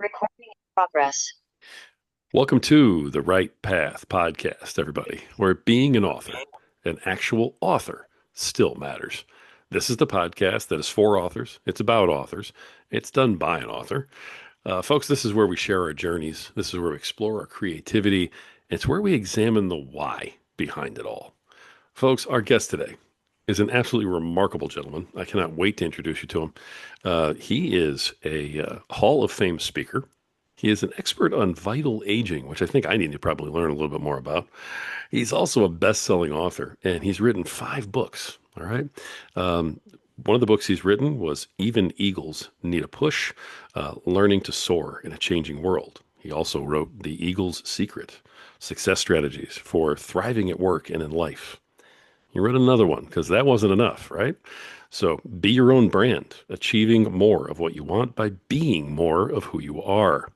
Recording in progress. Welcome to the Right Path podcast, everybody, where being an author, an actual author, still matters. This is the podcast that is for authors. It's about authors. It's done by an author. Folks, this is where we share our journeys. This is where we explore our creativity. It's where we examine the why behind it all. Folks, our guest today is an absolutely remarkable gentleman. I cannot wait to introduce you to him. He is a Hall of Fame speaker. He is an expert on vital aging, which I think I need to probably learn a little bit more about. He's also a best-selling author, and he's written 5 books. All right. Um, One of the books he's written was Even Eagles Need a Push, Learning to Soar in a Changing World. He also wrote The Eagle's Secret, Success Strategies for Thriving at Work and in Life. He wrote another one because that wasn't enough, right? So be your own brand, achieving more of what you want by being more of who you are.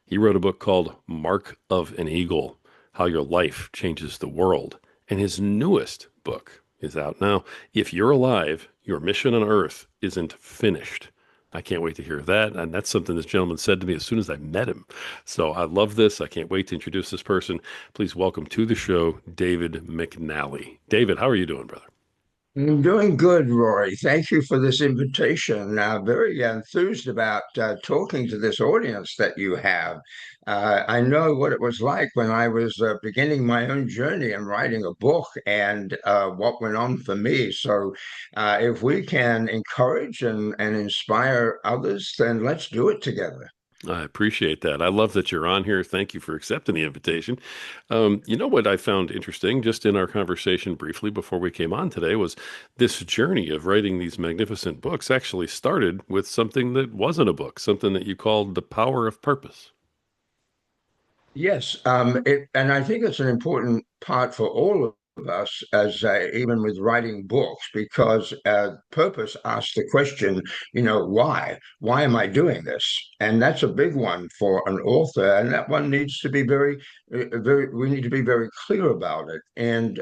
He wrote a book called Mark of an Eagle, How Your Life Changes the World. And his newest book is out now. If You're Alive, Your Mission on Earth Isn't Finished. I can't wait to hear that. And that's something this gentleman said to me as soon as I met him. So I love this. I can't wait to introduce this person. Please welcome to the show, David McNally. David, how are you doing, brother? I'm doing good, Rory. Thank you for this invitation. Very enthused about talking to this audience that you have. I know what it was like when I was beginning my own journey and writing a book and what went on for me. So, if we can encourage and inspire others, then let's do it together. I appreciate that. I love that you're on here. Thank you for accepting the invitation. You know what I found interesting just in our conversation briefly before we came on today was this journey of writing these magnificent books actually started with something that wasn't a book, something that you called The Power of Purpose. Yes, and I think it's an important part for all of us, as even with writing books, because purpose asks the question, why? Why am I doing this? And that's a big one for an author, and that one needs to be we need to be very clear about it. And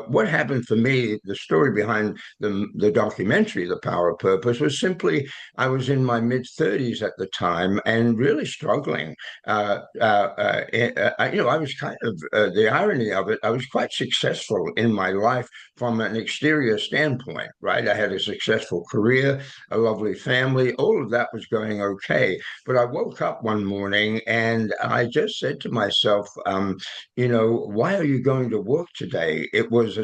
what happened for me, the story behind the documentary, The Power of Purpose, was simply I was in my mid-30s at the time and really struggling I was kind of the irony of it. I was quite successful in my life from an exterior standpoint, right? I had a successful career, a lovely family, all of that was going okay. But I woke up one morning and I just said to myself, why are you going to work today? It was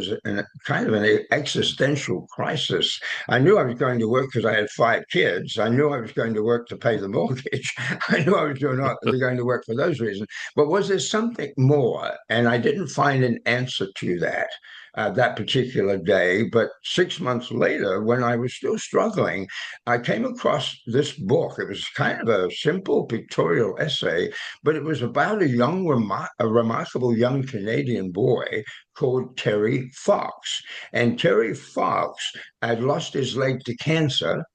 kind of an existential crisis. I knew I was going to work because I had 5 kids. I knew I was going to work to pay the mortgage. I knew I was going to work for those reasons. But was there something more? And I didn't find an answer to that. That particular day. But 6 months later, when I was still struggling, I came across this book. It was kind of a simple pictorial essay, but it was about a remarkable young Canadian boy called Terry Fox. And Terry Fox had lost his leg to cancer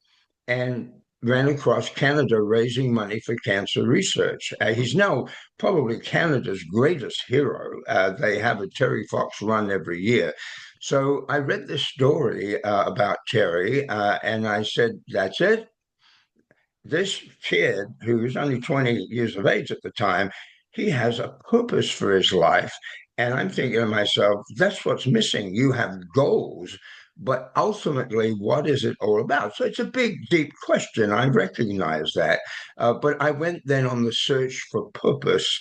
and ran across Canada raising money for cancer research. He's now probably Canada's greatest hero. They have a Terry Fox run every year. So I read this story about Terry, and I said, that's it. This kid, who was only 20 years of age at the time, he has a purpose for his life. And I'm thinking to myself, that's what's missing. You have goals, but ultimately, what is it all about? So it's a big, deep question. I recognize that. But I went then on the search for purpose.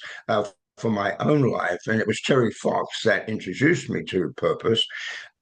For my own life, and it was Terry Fox that introduced me to purpose.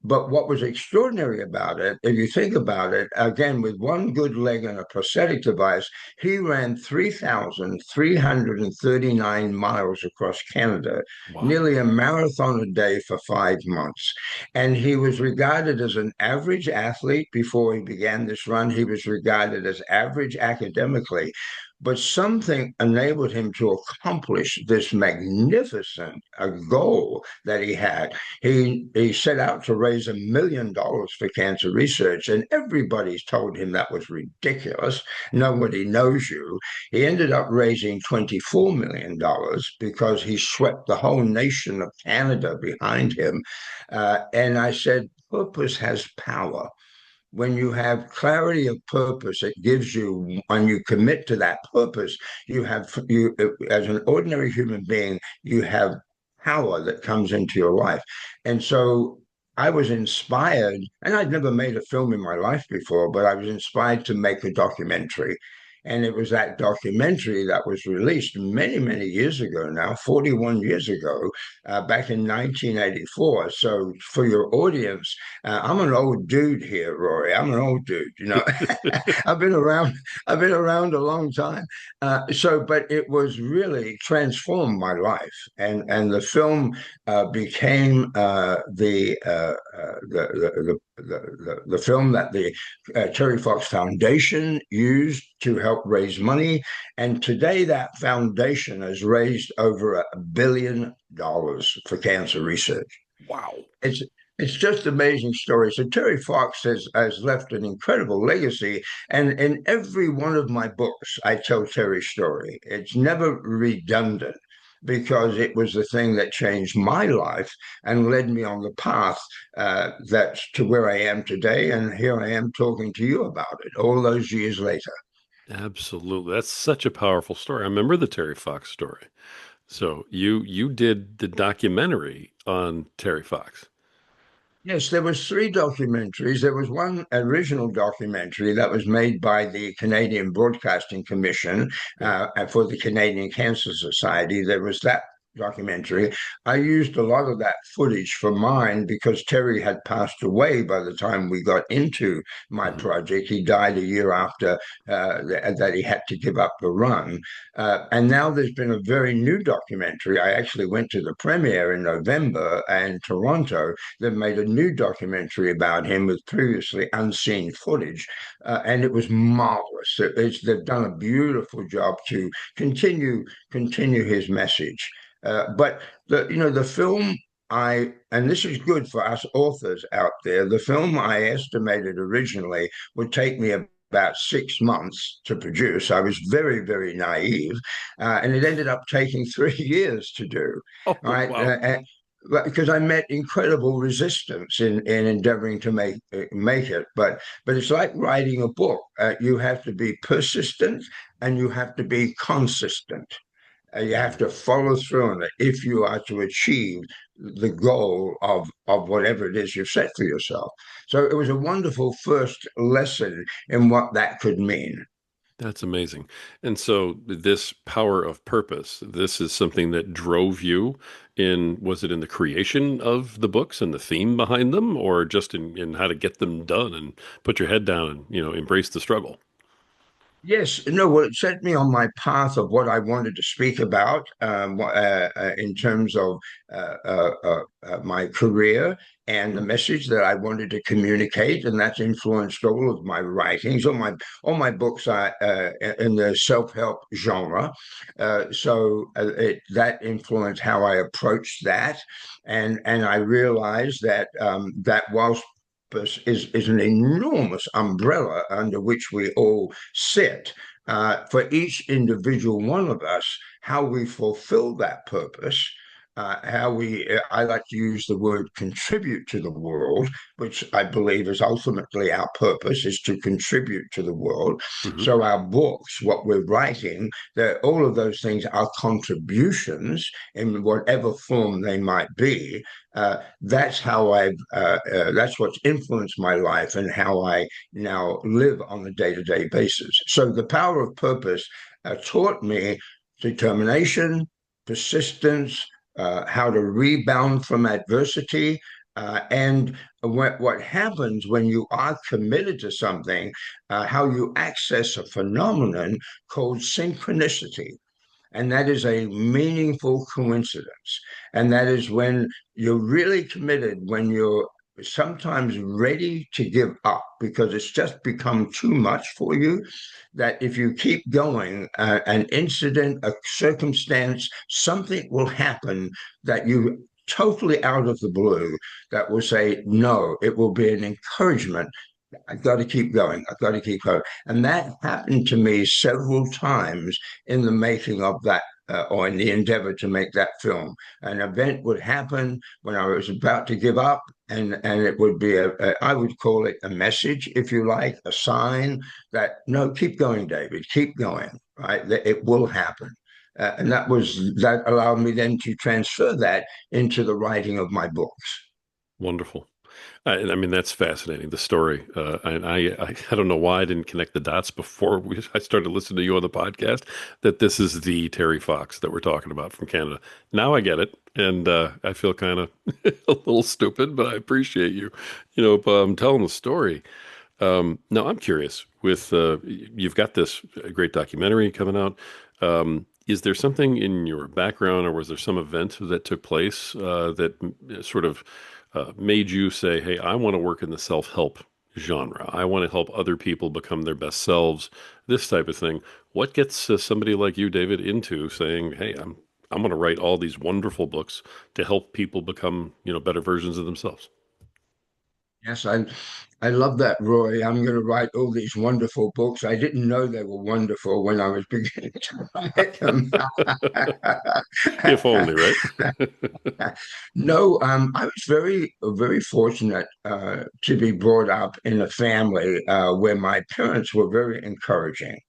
But what was extraordinary about it, if you think about it, again, with one good leg and a prosthetic device, he ran 3,339 miles across Canada, Wow. nearly a marathon a day for 5 months. And he was regarded as an average athlete before he began this run. He was regarded as average academically, but something enabled him to accomplish this magnificent goal that he had. He set out to raise $1 million for cancer research, and everybody's told him that was ridiculous. Nobody knows you. He ended up raising $24 million because he swept the whole nation of Canada behind him. And I said, purpose has power. when you have clarity of purpose, it gives you, when you commit to that purpose, you as an ordinary human being, you have power that comes into your life. And so I was inspired, and I'd never made a film in my life before, but I was inspired to make a documentary. And it was that documentary that was released many, many years ago now, 41 years ago, back in 1984. So for your audience, I'm an old dude here, Rory. I'm an old dude, you know. I've been around. I've been around a long time. But it was really transformed my life, and the film became the film that the Terry Fox Foundation used to help raise money. And today, that foundation has raised over $1 billion for cancer research. Wow. It's it's just an amazing story. So Terry Fox has left an incredible legacy, and in every one of my books, I tell Terry's story. It's never redundant because it was the thing that changed my life and led me on the path that's to where I am today. And here I am talking to you about it all those years later. Absolutely. That's such a powerful story. I remember the Terry Fox story. So you did the documentary on Terry Fox. Yes, there was three documentaries. There was one original documentary that was made by the Canadian Broadcasting Commission Okay. for the Canadian Cancer Society. There was that documentary. I used a lot of that footage for mine because Terry had passed away by the time we got into my Hmm. project. He died a year after that he had to give up the run. And now there's been a very new documentary. I actually went to the premiere in November in Toronto. They've made a new documentary about him with previously unseen footage, and it was marvelous. They've done a beautiful job to continue his message. But the film and this is good for us authors out there. The film I estimated originally would take me about 6 months to produce. I was very, very naive, and it ended up taking 3 years to do. Oh, All right, wow. because I met incredible resistance in endeavoring to make it. But it's like writing a book. You have to be persistent and you have to be consistent. You have Mhm. to follow through on it if you are to achieve the goal of whatever it is you've set for yourself. So it was a wonderful first lesson in what that could mean. That's amazing. And so this power of purpose, this is something that drove you was it in the creation of the books and the theme behind them, or just in how to get them done and put your head down and, embrace the struggle? Yes, no, well, it set me on my path of what I wanted to speak about in terms of my career and the Mhm. message that I wanted to communicate, and that's influenced all of my writings. All my books are in the self-help genre, that influenced how I approached that, and I realized that whilst is an enormous umbrella under which we all sit. For each individual one of us, how we fulfill that purpose, I like to use the word contribute to the world, which I believe is ultimately our purpose, is to contribute to the world. Hmm. So our books, what we're writing, all of those things are contributions in whatever form they might be. That's what's influenced my life and how I now live on a day-to-day basis. So the power of purpose taught me determination, persistence, how to rebound from adversity. And what happens when you are committed to something, how you access a phenomenon called synchronicity. And that is a meaningful coincidence. And that is when you're really committed, when you're sometimes ready to give up because it's just become too much for you. That if you keep going, an incident, a circumstance, something will happen that you totally out of the blue that will say, no, it will be an encouragement. I've got to keep going. I've got to keep going. And that happened to me several times in the making of that or in the endeavor to make that film. An event would happen when I was about to give up, and it would be I would call it a message, if you like, a sign that no, keep going, David, keep going, right? That it will happen. And that allowed me then to transfer that into the writing of my books. Wonderful. I mean, that's fascinating, the story. And I don't know why I didn't connect the dots before I started listening to you on the podcast, that this is the Terry Fox that we're talking about from Canada. Now I get it. And I feel kind of a little stupid, but I appreciate you, telling the story. Now I'm curious with, you've got this great documentary coming out. Is there something in your background, or was there some event that took place that sort of made you say, "Hey, I want to work in the self-help genre. I want to help other people become their best selves." This type of thing. What gets somebody like you, David, into saying, "Hey, I'm going to write all these wonderful books to help people become, better versions of themselves." Yes, I love that, Roy. I'm going to write all these wonderful books. I didn't know they were wonderful when I was beginning to write them. If only, right? No, I was very fortunate to be brought up in a family where my parents were very encouraging.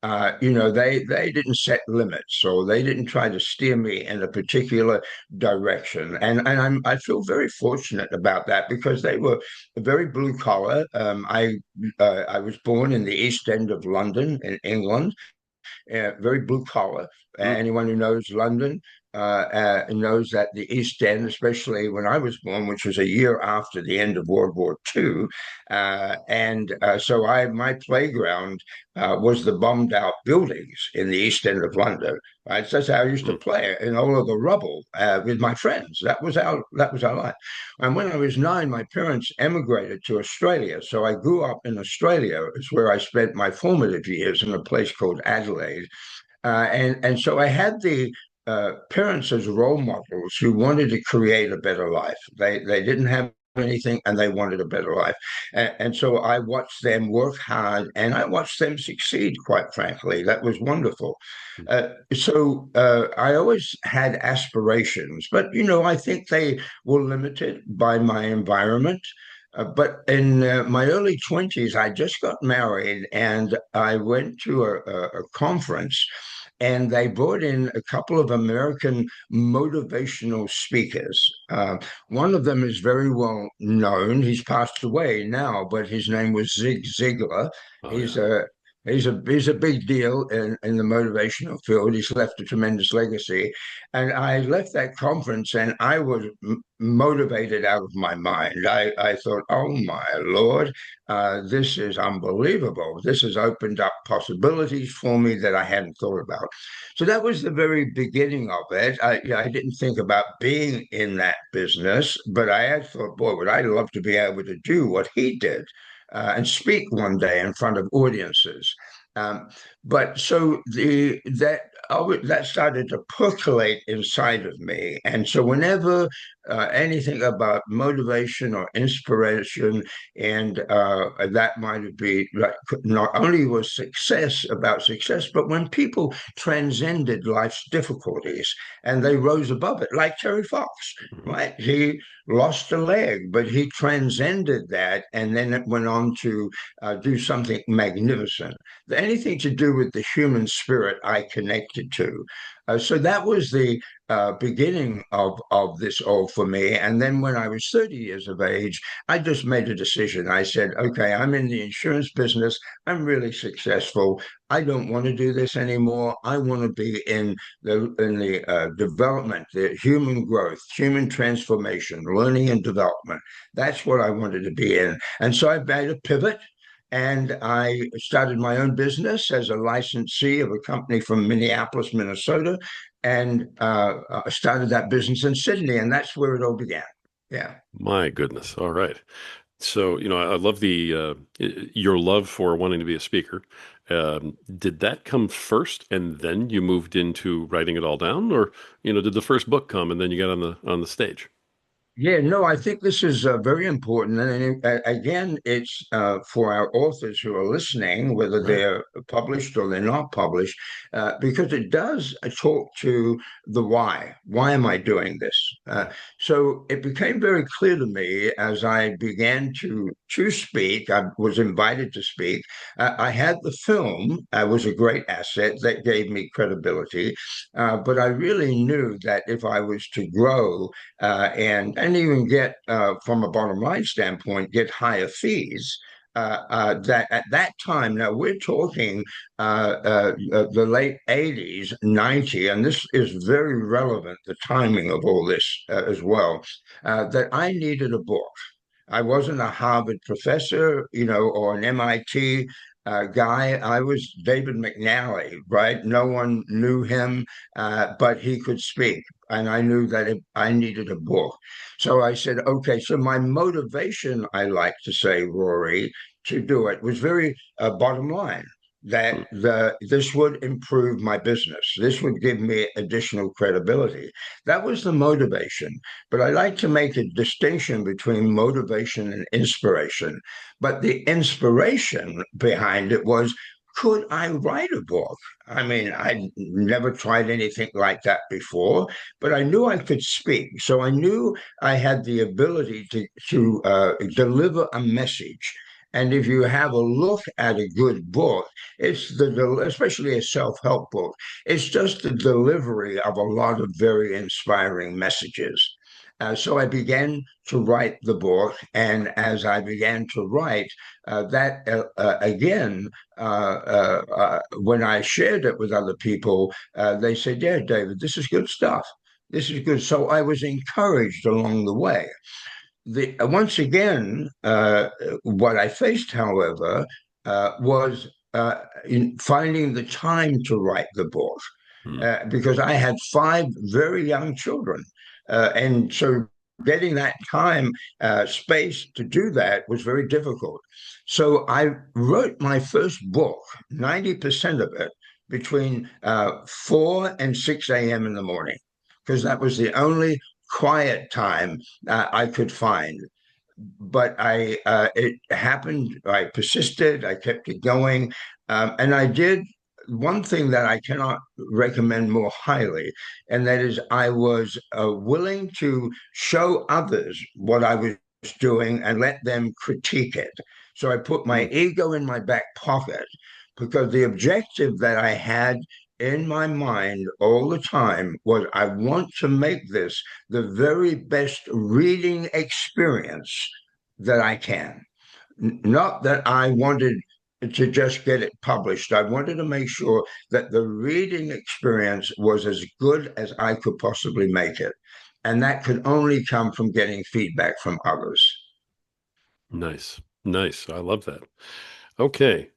They didn't set limits, so they didn't try to steer me in a particular direction, and I feel very fortunate about that because they were very blue collar. I was born in the East End of London in England, very blue collar. Mm, Anyone who knows London knows that the East End, especially when I was born, which was a year after the end of World War II, and so my playground was the bombed out buildings in the East End of London. Right, so that's how I used to mm, play in all of the rubble with my friends. That was our life. And when I was 9, my parents emigrated to Australia. So I grew up in Australia. It's where I spent my formative years in a place called Adelaide. And so I had the parents as role models who wanted to create a better life. They didn't have anything and they wanted a better life. And so I watched them work hard and I watched them succeed, quite frankly. That was wonderful. mm, I always had aspirations, but I think they were limited by my environment. But in my early 20s, I just got married and I went to a conference and they brought in a couple of American motivational speakers. One of them is very well known. He's passed away now, but his name was Zig Ziglar. oh He's yeah. a he's a big deal in the motivational field. He's left a tremendous legacy. And I left that conference and I was motivated out of my mind. I thought, oh my Lord, this is unbelievable. This has opened up possibilities for me that I hadn't thought about. So that was the very beginning of it. I didn't think about being in that business, but I had thought, boy, would I love to be able to do what he did and speak one day in front of audiences. Um, but so that started to percolate inside of me, and so whenever anything about motivation or inspiration, and that might be like not only was success about success, but when people transcended life's difficulties and they rose above it, like Terry Fox, Mhm. right? He lost a leg, but he transcended that and then it went on to do something magnificent. Anything to do with the human spirit, I connected to. So that was the beginning of this all for me. And then when I was 30 years of age, I just made a decision. I said, okay, I'm in the insurance business. I'm really successful. I don't want to do this anymore. I want to be in the development, the human growth, human transformation, learning and development. That's what I wanted to be in. And so I made a pivot and I started my own business as a licensee of a company from Minneapolis, Minnesota, and started that business in Sydney. And that's where it all began. Yeah. My goodness. All right. So, I love your love for wanting to be a speaker. Did that come first and then you moved into writing it all down, or, did the first book come and then you got on the stage? Yeah, no, I think this is very important. And again, it's for our authors who are listening, whether Right. they're published or they're not published, because it does talk to the why. Why am I doing this? Yeah. So it became very clear to me as I began to speak. I was invited to speak. I had the film. Was a great asset that gave me credibility, but I really knew that if I was to grow and even get from a bottom line standpoint get higher fees. That at that time, now we're talking the late 80s, 90, and this is very relevant, the timing of all this as well, that I needed a book. I wasn't a Harvard professor, or an MIT guy. I was David McNally, right? No one knew him, but he could speak. And I knew that I needed a book. So I said, okay, so my motivation, I like to say, Rory, to do it was very bottom line Mm. that this would improve my business. This would give me additional credibility. That was the motivation. But I like to make a distinction between motivation and inspiration. But the inspiration behind it was, could I write a book? I mean, I never tried anything like that before, but I knew I could speak. So I knew I had the ability to deliver a message. And if you have a look at a good book, especially a self-help book, it's just the delivery of a lot of very inspiring messages. So I began to write the book, and as I began to write, that again, when I shared it with other people, they said, "Yeah, David, this is good stuff. This is good." So I was encouraged along the way. Once again, what I faced, however, was in finding the time to write the book Mm. because I had five very young children. And so getting that time, space to do that was very difficult. So I wrote my first book, 90% of it, between 4 and 6 a.m. in the morning, because that was the only quiet time I could find. But it happened. I persisted. I kept it going, and I did one thing that I cannot recommend more highly, and that is I was willing to show others what I was doing and let them critique it. So I put my Mm. ego in my back pocket because the objective that I had in my mind all the time was I want to make this the very best reading experience that I can. Not that I wanted to just get it published. I wanted to make sure that the reading experience was as good as I could possibly make it. And that could only come from getting feedback from others. Nice. Nice. I love that. Okay.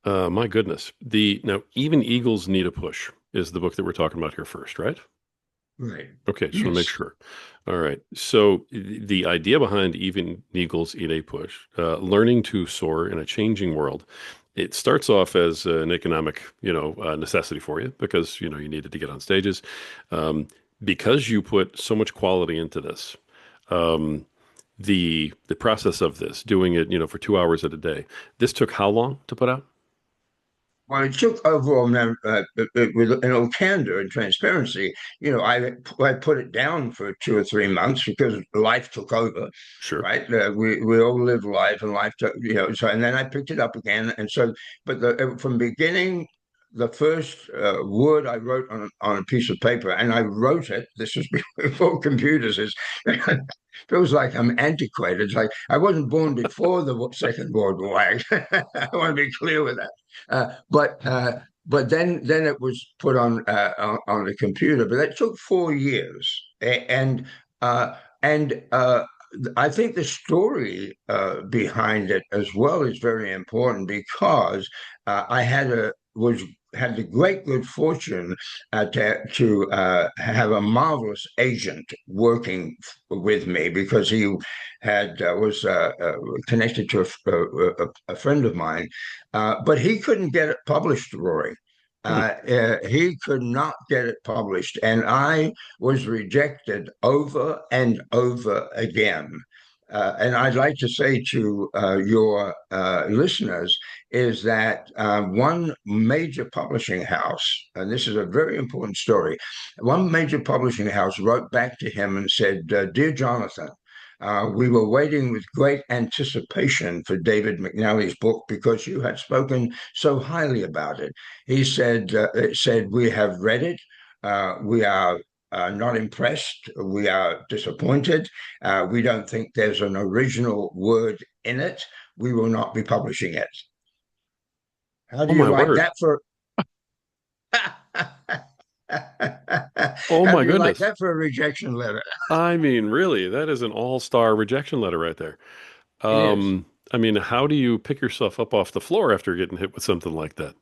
My goodness. The now even eagles need a push is the book that we're talking about here first, right? Right. Okay, just want to make Yes. sure. All right. So the idea behind even eagles eat a push, learning to soar in a changing world, it starts off as an economic, necessity for you because you needed to get on stages, um, because you put so much quality into this. Um, the process of this, doing it, for 2 hours at a day. This took how long to put out? Well, it took overall, with in all candor and transparency, I put it down for 2 or 3 months because life took over, Sure. right? We all live life, and life took, so and then I picked it up again, and so, but from beginning, the first word I wrote on a piece of paper, and I wrote it. This was before computers. Is feels like I'm antiquated. It's like I wasn't born before the Second World War. I want to be clear with that. But then it was put on the computer. But that took 4 years, and I think the story behind it as well is very important because I had the great good fortune to have a marvelous agent working with me because he had was connected to a friend of mine, but he couldn't get it published, Rory. Hmm. He could not get it published, and I was rejected over and over again. And I'd like to say to your listeners is that one major publishing house, and this is a very important story, one major publishing house wrote back to him and said, "Dear Jonathan, we were waiting with great anticipation for David McNally's book because you had spoken so highly about it." He said, it said, "We have read it. We are not impressed. We are disappointed. We don't think there's an original word in it. We will not be publishing it." How do Oh you my like word. that for? Oh How do my you like goodness. that for a rejection letter? I mean, really, that is an all-star rejection letter right there. It is. I mean, how do you pick yourself up off the floor after getting hit with something like that?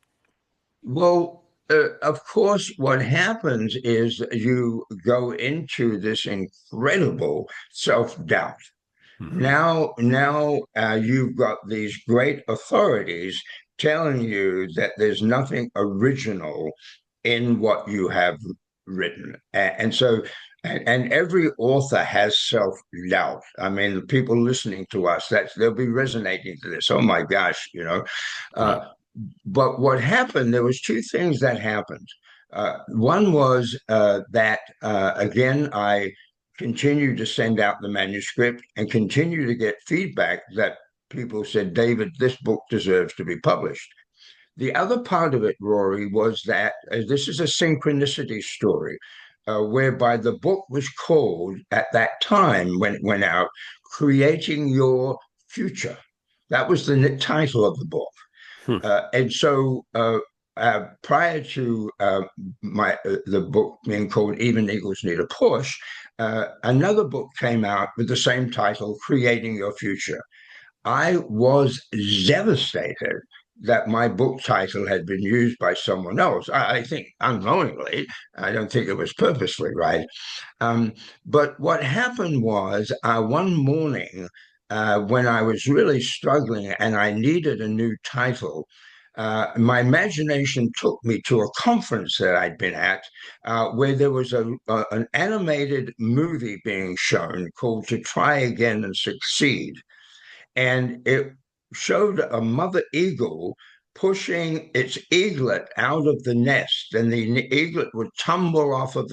Well, of course, what happens is you go into this incredible self-doubt. Hmm. Now, you've got these great authorities telling you that there's nothing original in what you have written. And every author has self-doubt. I mean, the people listening to us, they'll be resonating to this. Oh my gosh, you know. Right. Uh, but what happened, there was two things that happened. One was that, again, I continued to send out the manuscript and continue to get feedback that people said, "David, this book deserves to be published." The other part of it, Rory, was that this is a synchronicity story, whereby the book was called at that time when it went out, "Creating Your Future." That was the title of the book. Hmm. Prior to my the book being called "Even Eagles Need a Push," another book came out with the same title, "Creating Your Future." I was devastated that my book title had been used by someone else. I think unknowingly. I don't think it was purposely, right? Um, but what happened was one morning when I was really struggling and I needed a new title, my imagination took me to a conference that I'd been at where there was an animated movie being shown called "To Try Again and Succeed." And it showed a mother eagle pushing its eaglet out of the nest, and the eaglet would tumble off of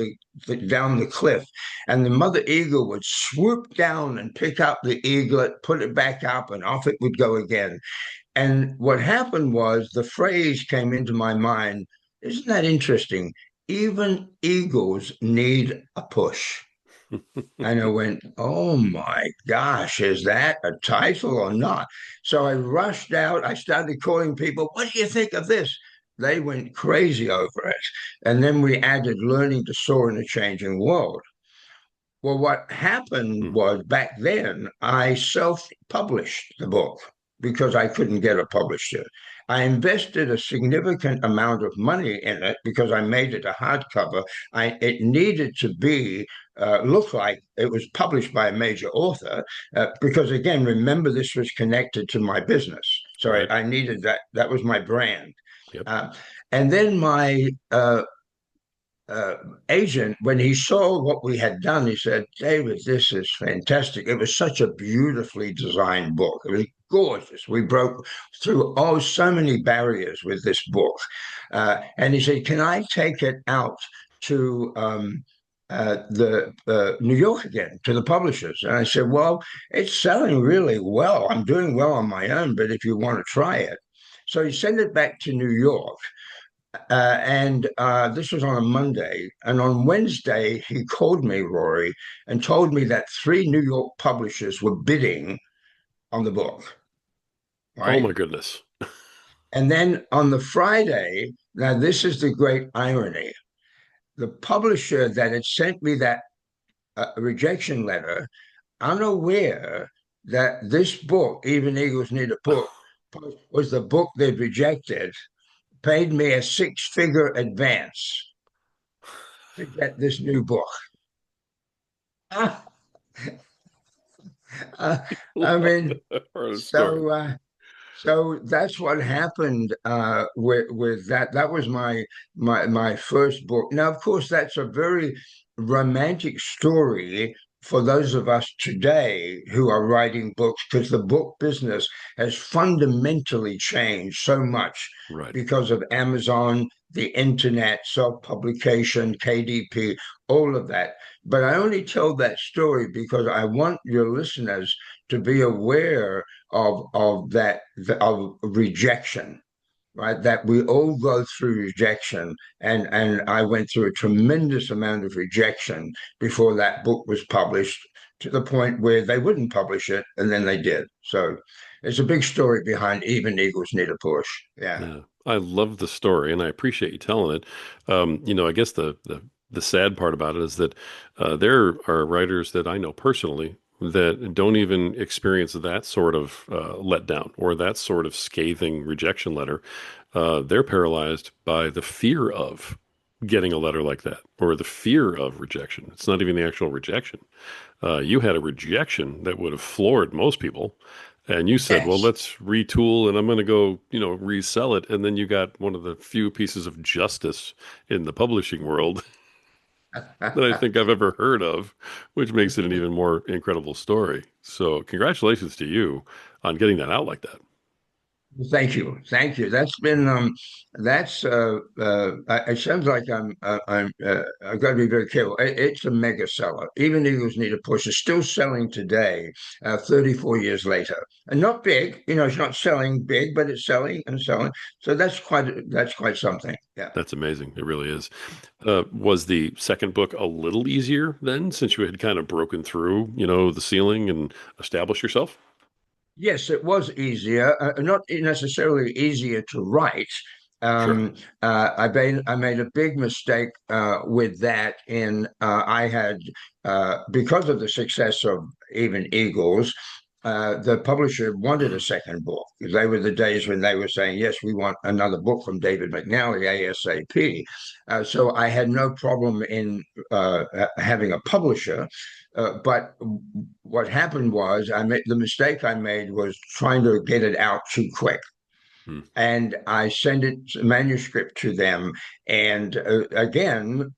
down the cliff, and the mother eagle would swoop down and pick up the eaglet, put it back up, and off it would go again. And what happened was the phrase came into my mind. Isn't that interesting? Even eagles need a push. And I went, "Oh my gosh, is that a title or not?" So I rushed out. I started calling people, "What do you think of this?" They went crazy over it. And then we added "Learning to Soar in a Changing World." Well, what happened Hmm. was back then I self published the book because I couldn't get a publisher. I invested a significant amount of money in it because I made it a hardcover. It needed to be look like it was published by a major author because, again, remember this was connected to my business, so Right. I needed that. That was my brand. Yep. Uh, and then my uh, agent, when he saw what we had done, he said, "David, this is fantastic." It was such a beautifully designed book. It was gorgeous. We broke through so many barriers with this book. And he said, "Can I take it out to the New York again, to the publishers?" And I said, "Well, it's selling really well. I'm doing well on my own, but if you want to try it." So he sent it back to New York. And this was on a Monday. And on Wednesday, he called me, Rory, and told me that three New York publishers were bidding on the book, Oh my right? goodness. And then on the Friday, now this is the great irony. The publisher that had sent me that rejection letter, unaware that this book, Even Eagles Need a Book, was the book they'd rejected, paid me a six-figure advance to get this new book. Uh, I What mean, a story. so uh, So that's what happened with that. That was my first book. Now, of course, that's a very romantic story for those of us today who are writing books, because the book business has fundamentally changed so much Right. because of Amazon, the internet, self-publication, KDP, all of that. But I only tell that story because I want your listeners to be aware of that of rejection, right? That we all go through rejection, and I went through a tremendous amount of rejection before that book was published, to the point where they wouldn't publish it, and then they did. So it's a big story behind Even Eagles Need a Push. Yeah. Yeah, I love the story, and I appreciate you telling it. I guess the sad part about it is that there are writers that I know personally that don't even experience that sort of letdown or that sort of scathing rejection letter. They're paralyzed by the fear of getting a letter like that or the fear of rejection. It's not even the actual rejection. You had a rejection that would have floored most people. And you said, well, Yes. let's retool and I'm going to go, resell it. And then you got one of the few pieces of justice in the publishing world that I think I've ever heard of, which makes it an even more incredible story. So, congratulations to you on getting that out like that. Thank you, thank you. That's been that's it sounds like I've got to be very careful. It's a mega seller. Even Eagles Need a Push is still selling today, 34 years later, and not big. It's not selling big, but it's selling and selling. So that's quite something. Yeah. That's amazing. It really is. Was the second book a little easier then, since you had kind of broken through, the ceiling and established yourself? Yes, it was easier, not necessarily easier to write. Sure. I made a big mistake with that. I had because of the success of Even Eagles, the publisher wanted a second book. They were the days when they were saying, "Yes, we want another book from David McNally ASAP." So I had no problem in having a publisher. But what happened was I made the mistake I made was trying to get it out too quick. Hmm. And I sent it manuscript to them, and again,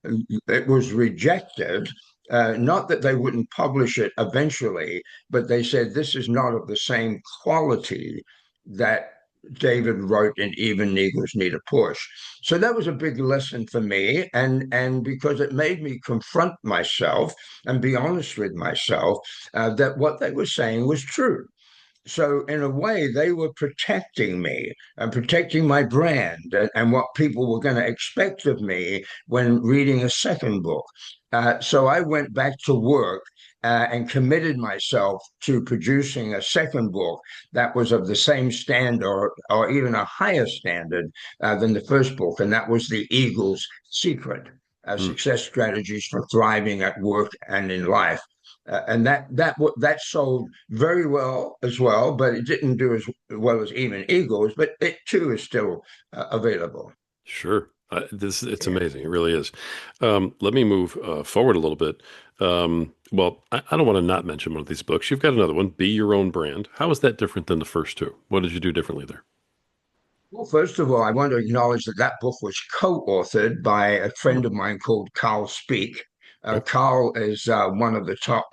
it was rejected. Not that they wouldn't publish it eventually, but they said this is not of the same quality that David wrote in Even Eagles Need a Push. So that was a big lesson for me, and because it made me confront myself and be honest with myself, that what they were saying was true. So in a way, they were protecting me and protecting my brand, and what people were going to expect of me when reading a second book. So I went back to work and committed myself to producing a second book that was of the same standard, or even a higher standard than the first book, and that was The Eagle's Secret. Hmm. Success strategies for thriving at work and in life. That sold very well as well, but it didn't do as well as Even Eagles. But it too is still available. Sure. It's Yeah. amazing. It really is. Let me move forward a little bit. Well, I don't want to not mention one of these books. You've got another one, Be Your Own Brand. How is that different than the first two? What did you do differently there? Well, first of all, I want to acknowledge that that book was co-authored by a friend Oh, of mine called Carl Speak. okay. Carl is one of the top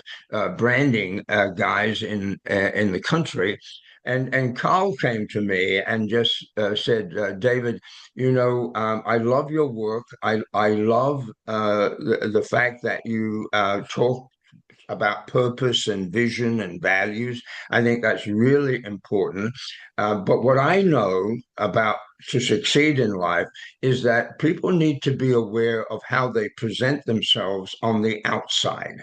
branding guys in the country, and Carl came to me and just said, "David, I love your work. I love the fact that you talk about purpose and vision and values. I think that's really important. But what I know about to succeed in life is that people need to be aware of how they present themselves on the outside,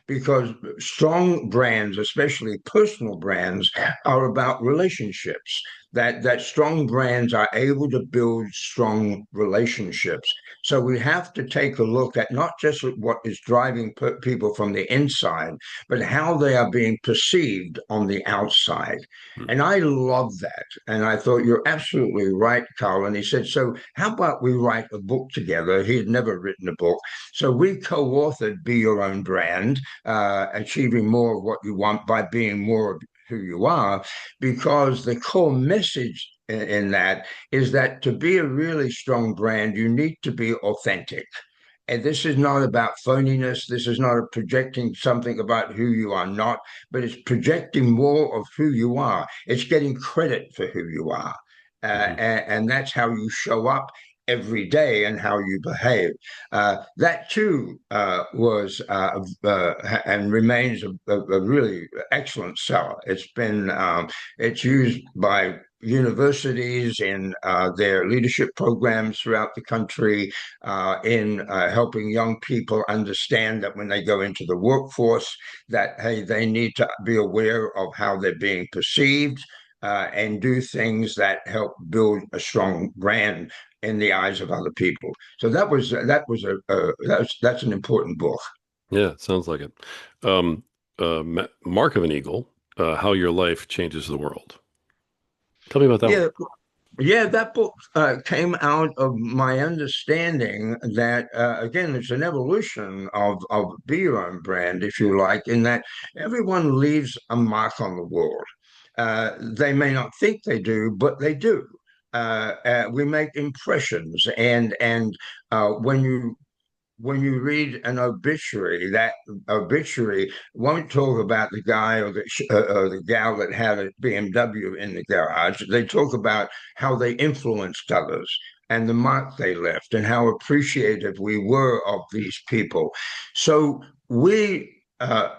because strong brands, especially personal brands, are about relationships. That strong brands are able to build strong relationships. So we have to take a look at not just what is driving people from the inside, but how they are being perceived on the outside. Hmm. And I love that. And I thought, you're absolutely right, Carl. And he said, so how about we write a book together? He had never written a book. So we co authored Be Your Own Brand, achieving more of what you want by being more who you are, because the core message in that is that to be a really strong brand, you need to be authentic. And this is not about phoniness. This is not projecting something about who you are not, but it's projecting more of who you are. It's getting credit for who you are. Hmm. And that's how you show up every day and how you behave. That too was and remains a really excellent seller. It's used by universities in their leadership programs throughout the country, in helping young people understand that when they go into the workforce, that hey, they need to be aware of how they're being perceived, and do things that help build a strong brand in the eyes of other people. So that's an important book. Yeah, sounds like it. Um, Mark of an Eagle, How Your Life Changes the World. Tell me about that one. Yeah, yeah, that book came out of my understanding that, again, it's an evolution of be your own brand, if you like, in that everyone leaves a mark on the world. They may not think they do, but they do. We make impressions, and when you read an obituary, that obituary won't talk about the guy or the gal that had a BMW in the garage. They talk about how they influenced others and the mark they left and how appreciative we were of these people. So we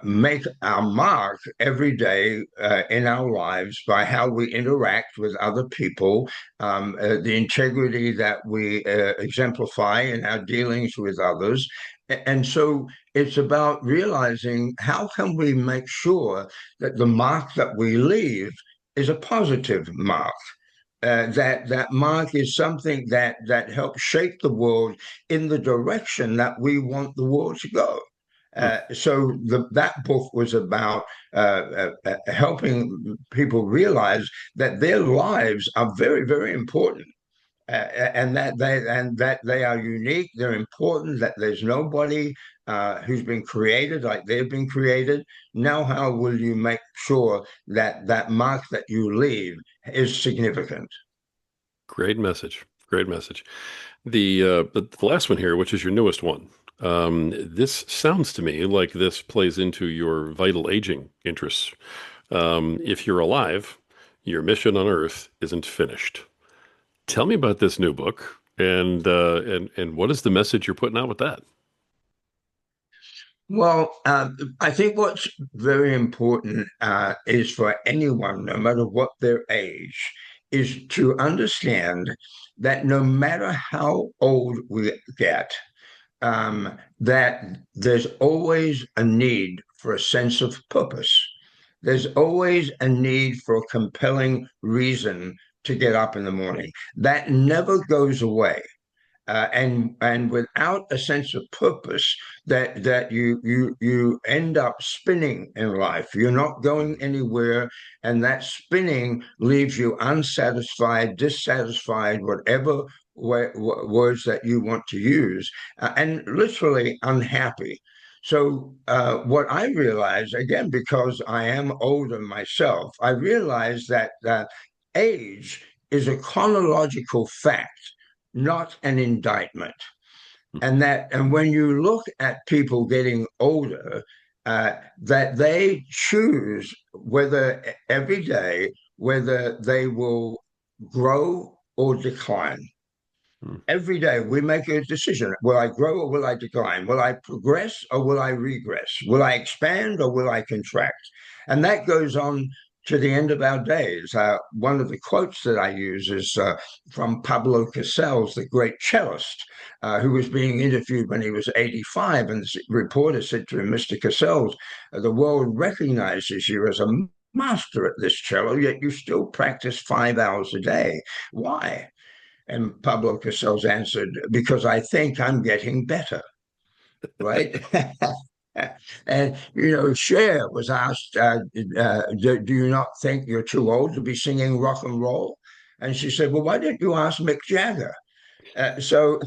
make our mark every day in our lives by how we interact with other people, the integrity that we exemplify in our dealings with others. And so it's about realizing how can we make sure that the mark that we leave is a positive mark. That mark is something that helps shape the world in the direction that we want the world to go. Hmm. That book was about helping people realize that their lives are very, very important, and that they are unique. They're important. That there's nobody who's been created like they've been created. Now, how will you make sure that that mark that you leave is significant? Great message. Great message. The last one here, which is your newest one. This sounds to me like this plays into your vital aging interests. If you're alive, your mission on Earth isn't finished. Tell me about this new book, and what is the message you're putting out with that? Well, I think what's very important is for anyone, no matter what their age, is to understand that no matter how old we get, that there's always a need for a sense of purpose. There's always a need for a compelling reason to get up in the morning. That never goes away. And without a sense of purpose, that you end up spinning in life. You're not going anywhere, and that spinning leaves you unsatisfied, dissatisfied, whatever words that you want to use, and literally unhappy. So what I realize, again, because I am older myself, I realize that age is a chronological fact, not an indictment. And when you look at people getting older, that they choose whether every day whether they will grow or decline. Hmm. Every day we make a decision. Will I grow or will I decline? Will I progress or will I regress? Will I expand or will I contract? And that goes on to the end of our days. One of the quotes that I use is from Pablo Casals, the great cellist, who was being interviewed when he was 85. And the reporter said to him, Mr. Casals, the world recognizes you as a master at this cello, yet you still practice 5 hours a day. Why? And Pablo Casals answered, because I think I'm getting better, right? And, Cher was asked, do you not think you're too old to be singing rock and roll? And she said, well, why didn't you ask Mick Jagger? So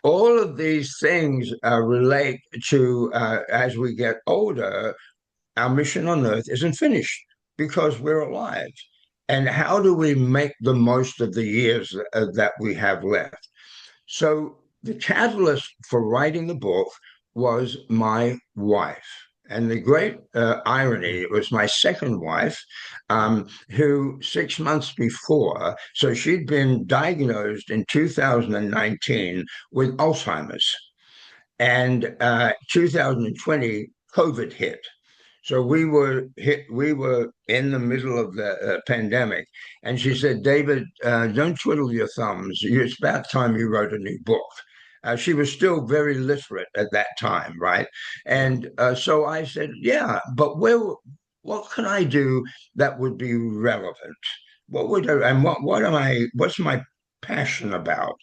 all of these things relate to, as we get older, our mission on earth isn't finished because we're alive. And how do we make the most of the years that we have left? So the catalyst for writing the book was my wife. And the great irony, it was my second wife, who 6 months before, so she'd been diagnosed in 2019 with Alzheimer's. And 2020, COVID hit. So we were in the middle of the pandemic. And she said, David, don't twiddle your thumbs. It's about time you wrote a new book. She was still very literate at that time, right? Yeah. And so I said, yeah, but what can I do that would be relevant? What would I, and what's my passion about?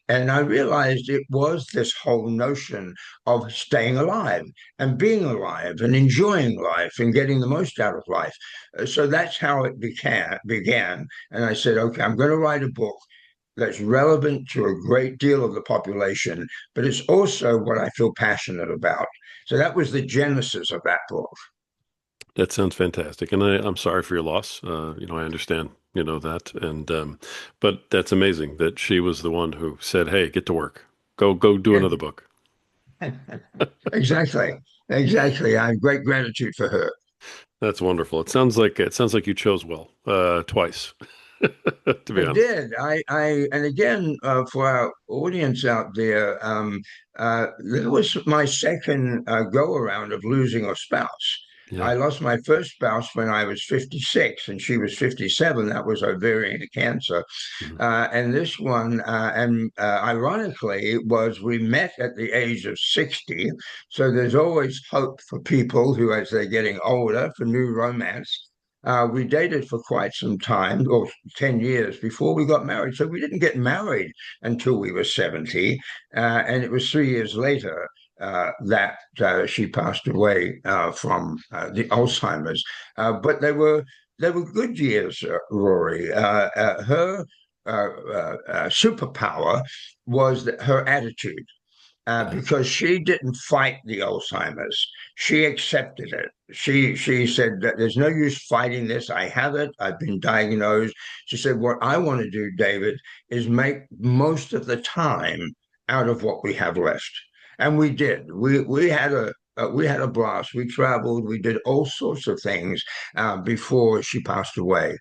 And I realized it was this whole notion of staying alive and being alive and enjoying life and getting the most out of life. So that's how it began. And I said, okay, I'm going to write a book that's relevant to a great deal of the population, but it's also what I feel passionate about. So that was the genesis of that book. That sounds fantastic, and I'm sorry for your loss. I understand, that, and but that's amazing that she was the one who said, "Hey, get to work. Go do Yeah, another book." exactly. Exactly. I have great gratitude for her. That's wonderful. It sounds like you chose well, twice, to be It honest. did. And again, for our audience out there, that was my second go around of losing a spouse. Yeah. I lost my first spouse when I was 56 and she was 57. That was ovarian cancer. Mhm. And this one, and ironically, was we met at the age of 60. So there's always hope for people who, as they're getting older, for new romance. We dated for quite some time, or 10 years before we got married. So we didn't get married until we were 70. And it was 3 years later that she passed away from the Alzheimer's. But they were good years, Rory. Her superpower was her attitude Yeah. because she didn't fight the Alzheimer's. She accepted it. She said that there's no use fighting this. I have it. I've been diagnosed. She said, "What I want to do, David, is make most of the time out of what we have left." And we did. We had a blast. We traveled. We did all sorts of things before she passed away.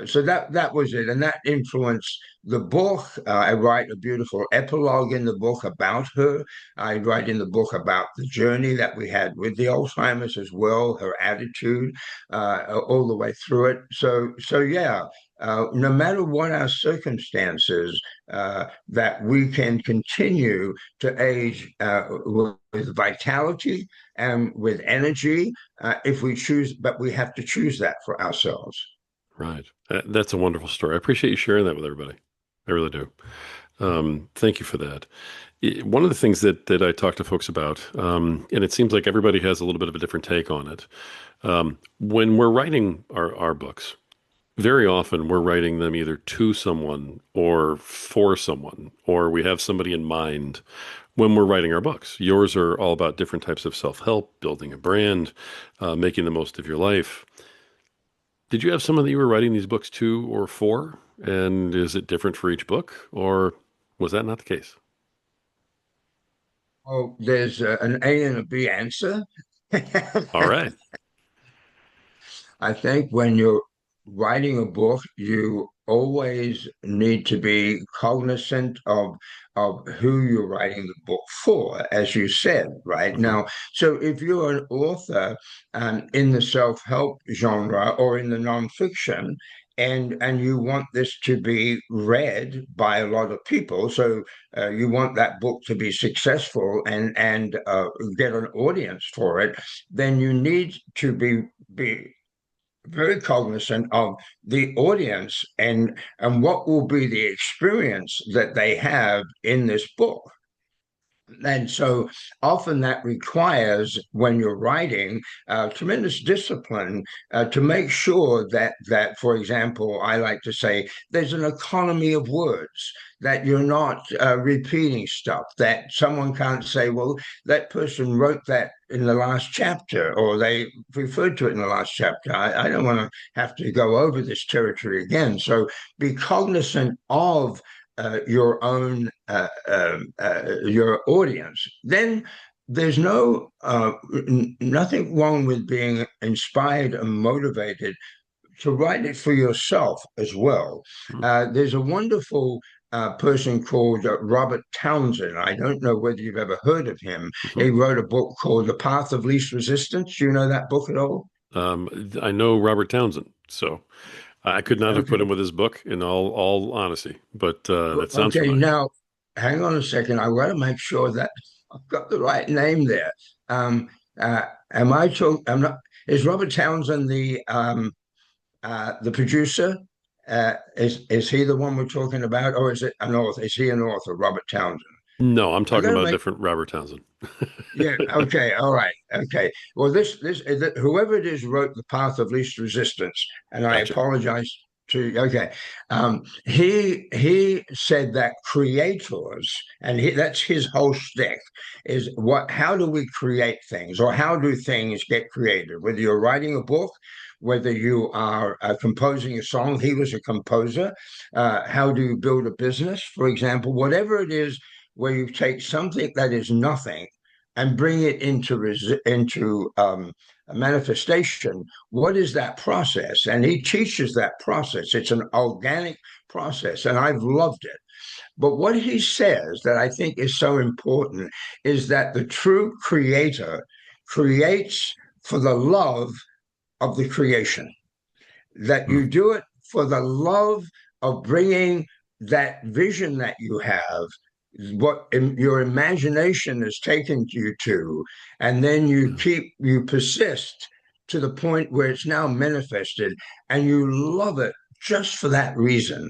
So that was it, and that influenced the book. I write a beautiful epilogue in the book about her. I write in the book about the journey that we had with the Alzheimer's as well, her attitude, all the way through it. So yeah. No matter what our circumstances, that we can continue to age with vitality and with energy if we choose, but we have to choose that for ourselves. Right. That's a wonderful story. I appreciate you sharing that with everybody. I really do. Thank you for that. One of the things that I talk to folks about, and it seems like everybody has a little bit of a different take on it. When we're writing our books, very often we're writing them either to someone or for someone, or we have somebody in mind when we're writing our books. Yours are all about different types of self-help, building a brand, making the most of your life. Did you have someone that you were writing these books to or for? And is it different for each book, or was that not the case? Well, there's an A and a B answer. All right. I think when you're writing a book, you always need to be cognizant of who you're writing the book for, as you said, right? Hmm. Now, so if you're an author in the self-help genre or in the nonfiction, and you want this to be read by a lot of people, so you want that book to be successful and get an audience for it, then you need to be very cognizant of the audience and what will be the experience that they have in this book. And so often that requires, when you're writing, tremendous discipline to make sure that, for example, I like to say there's an economy of words, that you're not repeating stuff, that someone can't say, well, that person wrote that in the last chapter, or they referred to it in the last chapter. I don't want to have to go over this territory again. So be cognizant of your own your audience. Then there's nothing wrong with being inspired and motivated to write it for yourself as well. There's a wonderful person called Robert Townsend. I don't know whether you've ever heard of him. Mm-hmm. He wrote a book called The Path of Least Resistance. Do you know that book at all? I know Robert Townsend, so I could not have put Okay. him with his book in all honesty, but that sounds Okay, familiar. now hang on a second. I want to make sure that I've got the right name there. Am I talking? I'm not. Is Robert Townsend the producer? Is he the one we're talking about, or is it an author? Is he an author, Robert Townsend? No, I'm I talking got to about a make. different Robert Townsend. Yeah. Okay. All right. Okay. Well, whoever it is wrote The Path of Least Resistance, and I Gotcha. apologize to. Okay. He said that creators, and that's his whole shtick, is what. How do we create things, or how do things get created? Whether you're writing a book, whether you are composing a song, he was a composer. How do you build a business, for example? Whatever it is, where you take something that is nothing and bring it into a manifestation. What is that process? And he teaches that process. It's an organic process, and I've loved it. But what he says that I think is so important is that the true creator creates for the love of the creation, that Hmm. you do it for the love of bringing that vision that you have, what your imagination has taken you to, and then you persist to the point where it's now manifested, and you love it just for that reason.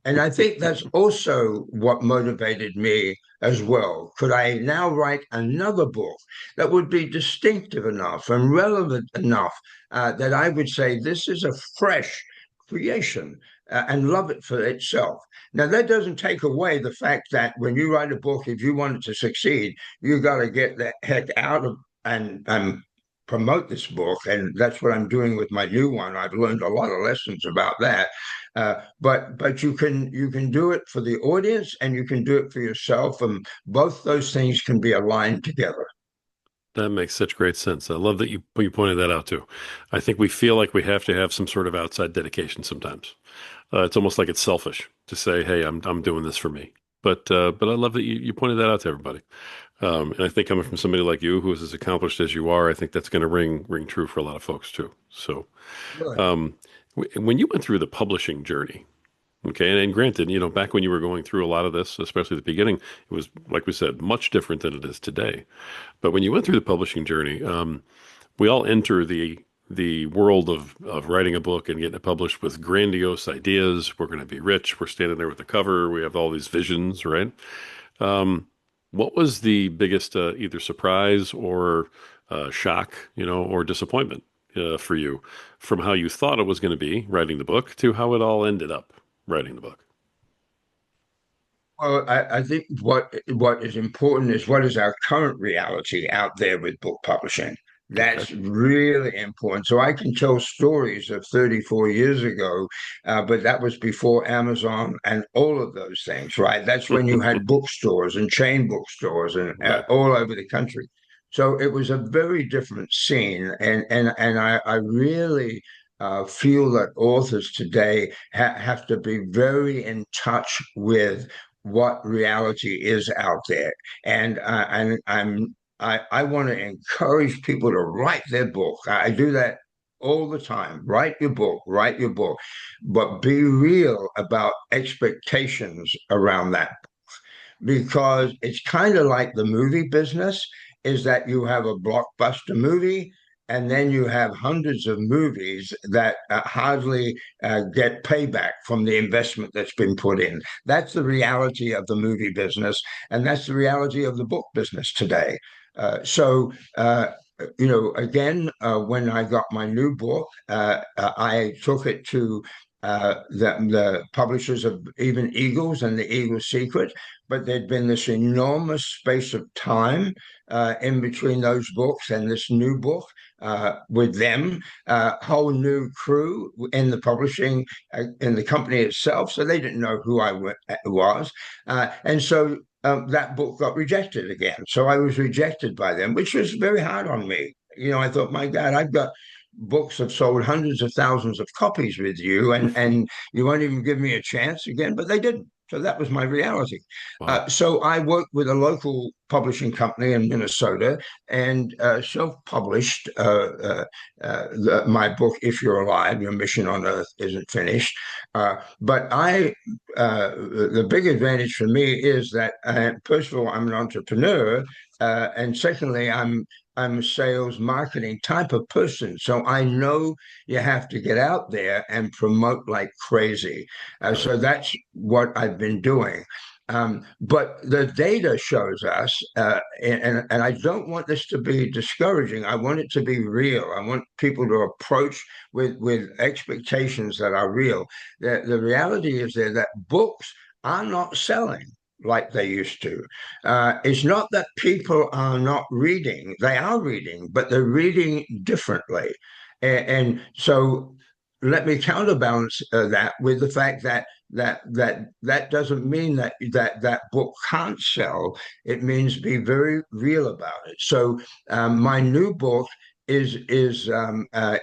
And I think that's also what motivated me as well. Could I now write another book that would be distinctive enough and relevant enough that I would say this is a fresh creation and love it for itself? Now, that doesn't take away the fact that when you write a book, if you want it to succeed, you got to get the heck out of and promote this book. And that's what I'm doing with my new one. I've learned a lot of lessons about that. But you can do it for the audience and you can do it for yourself, and both those things can be aligned together. That makes such great sense. I love that you pointed that out too. I think we feel like we have to have some sort of outside dedication sometimes. It's almost like it's selfish to say, "Hey, I'm doing this for me." But I love that you pointed that out to everybody. And I think coming from somebody like you, who is as accomplished as you are, I think that's going to ring true for a lot of folks too. So, Good. um, when you went through the publishing journey, okay, and granted, back when you were going through a lot of this, especially at the beginning, it was like we said, much different than it is today. But when you went through the publishing journey, we all enter the world of writing a book and getting it published with grandiose ideas. We're going to be rich. We're standing there with the cover. We have all these visions, right? Um, what was the biggest either surprise or shock, or disappointment for you from how you thought it was going to be writing the book to how it all ended up writing the book? Well, I think what is important is what is our current reality out there with book publishing. Okay. That's really important. So I can tell stories of 34 years ago, but that was before Amazon and all of those things, right? That's when you had bookstores and chain bookstores and Right. all over the country. So it was a very different scene, and I really feel that authors today have to be very in touch with what reality is out there. And I want to encourage people to write their book. I do that all the time. Write your book, but be real about expectations around that, because it's kind of like the movie business, is that you have a blockbuster movie and then you have hundreds of movies that hardly get payback from the investment that's been put in. That's the reality of the movie business, and that's the reality of the book business today. Again, when I got my new book, I took it to the publishers of even Eagles and the Eagle Secret, but there'd been this enormous space of time in between those books and this new book with them, whole new crew in the publishing, in the company itself. So they didn't know who I was. And so that book got rejected again. So I was rejected by them, which was very hard on me. I thought, my God, I've got books have sold hundreds of thousands of copies with you, and you won't even give me a chance again. But they didn't. So that was my reality. Wow. So I worked with a local publishing company in Minnesota and self-published my book, If You're Alive, Your Mission on Earth Isn't Finished. But the big advantage for me is that, first of all, I'm an entrepreneur, and secondly, I'm a sales marketing type of person. So I know you have to get out there and promote like crazy. Right. So that's what I've been doing. But the data shows us, and I don't want this to be discouraging. I want it to be real. I want people to approach with expectations that are real. The reality is there that books are not selling like they used to. It's not that people are not reading, they are reading, but they're reading differently. And so let me counterbalance that with the fact that doesn't mean that book can't sell. It means be very real about it. So my new book is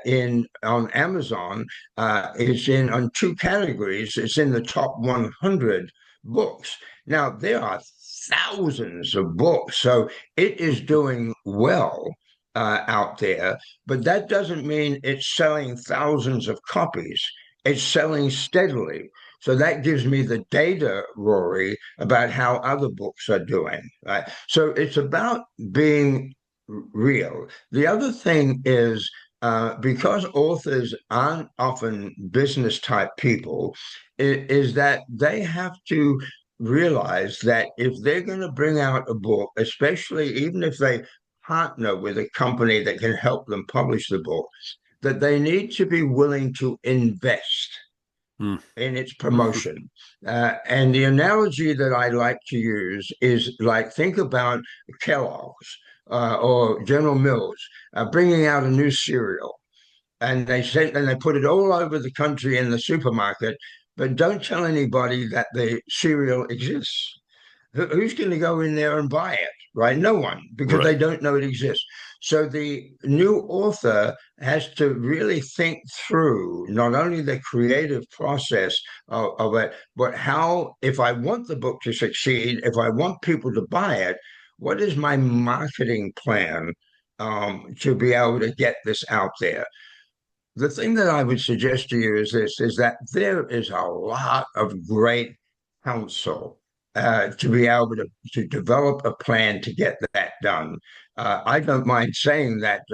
in on Amazon. It's in on two categories. It's in the top 100 books. Now there are thousands of books, so it is doing well out there, but that doesn't mean it's selling thousands of copies. It's selling steadily. So that gives me the data, Rory, about how other books are doing. Right? So it's about being real. The other thing is because authors aren't often business type people, is that they have to realize that if they're going to bring out a book, especially even if they partner with a company that can help them publish the book, that they need to be willing to invest Mm. in its promotion. And the analogy that I like to use is like think about Kellogg's or General Mills bringing out a new cereal, and they put it all over the country in the supermarket, but don't tell anybody that the cereal exists. Who's going to go in there and buy it, right? No one, because they Right. don't know it exists. So the new author has to really think through not only the creative process of it, but how, if I want the book to succeed, if I want people to buy it, what is my marketing plan to be able to get this out there? The thing that I would suggest to you is this, is that there is a lot of great counsel to be able to develop a plan to get that done. I don't mind saying that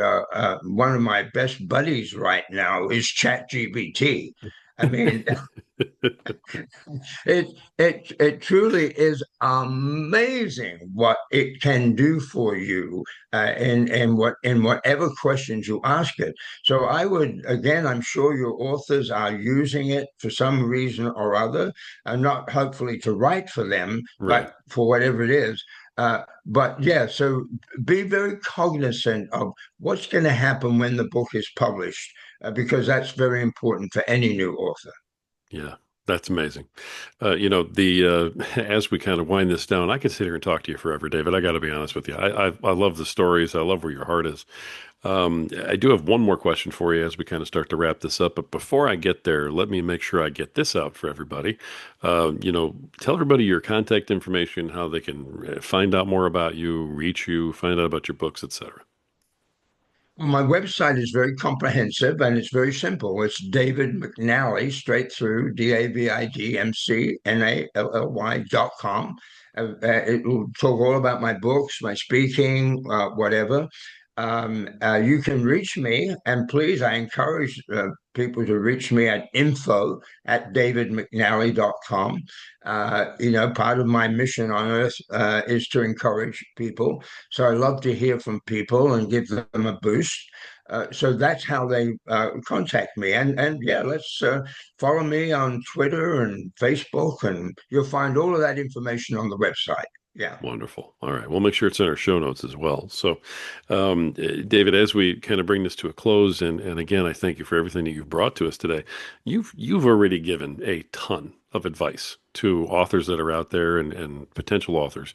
one of my best buddies right now is Chat GPT. I mean, it truly is amazing what it can do for you in whatever questions you ask it. So I would again, I'm sure your authors are using it for some reason or other, and not hopefully to write for them, Right. but for whatever it is. But yeah, so be very cognizant of what's going to happen when the book is published, because that's very important for any new author. Yeah. That's amazing. The as we kind of wind this down, I could sit here and talk to you forever, David. I got to be honest with you. I love the stories. I love where your heart is. I do have one more question for you as we kind of start to wrap this up. But before I get there, let me make sure I get this out for everybody. Tell everybody your contact information, how they can find out more about you, reach you, find out about your books, etc. Well, my website is very comprehensive and it's very simple. It's David McNally, straight through, DavidMcNally.com. It will talk all about my books, my speaking, whatever. You can reach me, and please, I encourage people to reach me at info@davidmcnally.com. Part of my mission on earth is to encourage people. So I love to hear from people and give them a boost. So that's how they contact me. And yeah, let's follow me on Twitter and Facebook, and you'll find all of that information on the website. Yeah. Wonderful. All right. We'll make sure it's in our show notes as well. So, David, as we kind of bring this to a close, and again, I thank you for everything that you've brought to us today. You've already given a ton of advice to authors that are out there and potential authors.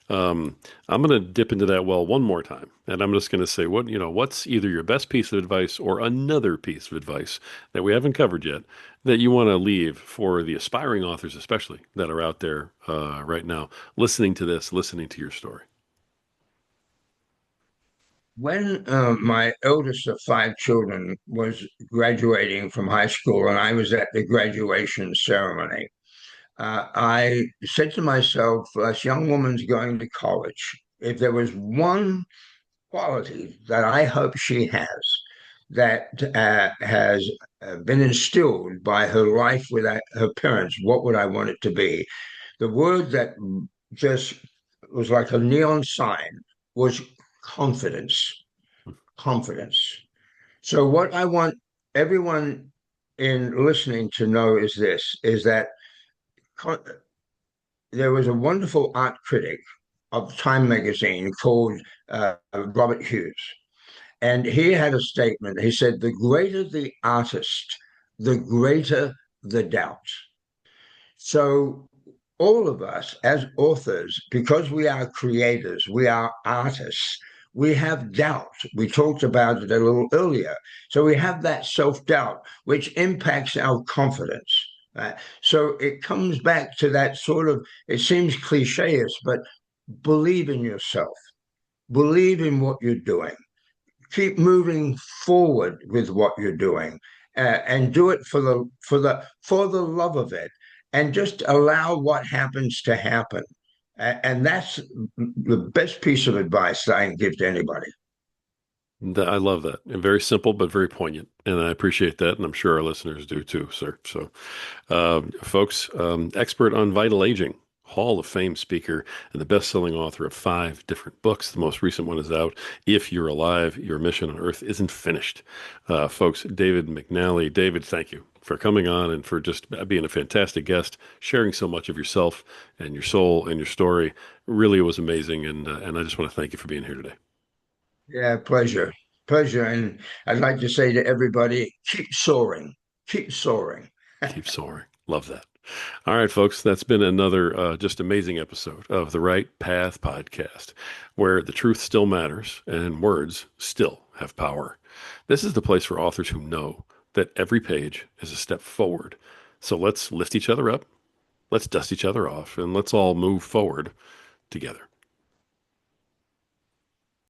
I'm going to dip into that well one more time, and I'm just going to say what's either your best piece of advice or another piece of advice that we haven't covered yet that you want to leave for the aspiring authors, especially that are out there right now, listening to this, listening to your story. When my eldest of five children was graduating from high school and I was at the graduation ceremony, I said to myself, this young woman's going to college. If there was one quality that I hope she has been instilled by her life with her parents, what would I want it to be? The word that just was like a neon sign was confidence. Confidence. So what I want everyone in listening to know is this, is that there was a wonderful art critic of Time magazine called Robert Hughes. And he had a statement. He said, the greater the artist, the greater the doubt. So all of us as authors, because we are creators, we are artists, we have doubt. We talked about it a little earlier. So we have that self-doubt, which impacts our confidence. Right? So it comes back to that sort of, it seems cliche, but believe in yourself, believe in what you're doing, keep moving forward with what you're doing, and do it for the love of it, and just allow what happens to happen. And that's the best piece of advice that I can give to anybody. I love that. And very simple, but very poignant. And I appreciate that. And I'm sure our listeners do too, sir. So, folks, expert on vital aging, Hall of Fame speaker, and the best-selling author of 5 different books. The most recent one is out. If You're Alive, Your Mission on Earth Isn't Finished. Folks, David McNally. David, thank you for coming on and for just being a fantastic guest, sharing so much of yourself and your soul and your story. Really, it was amazing. And I just want to thank you for being here today. Yeah, pleasure. Pleasure. And I'd like to say to everybody, keep soaring, keep soaring. Keep soaring. Love that. All right, folks, that's been another just amazing episode of the Right Path podcast, where the truth still matters and words still have power. This is the place for authors who know that every page is a step forward. So let's lift each other up, let's dust each other off, and let's all move forward together.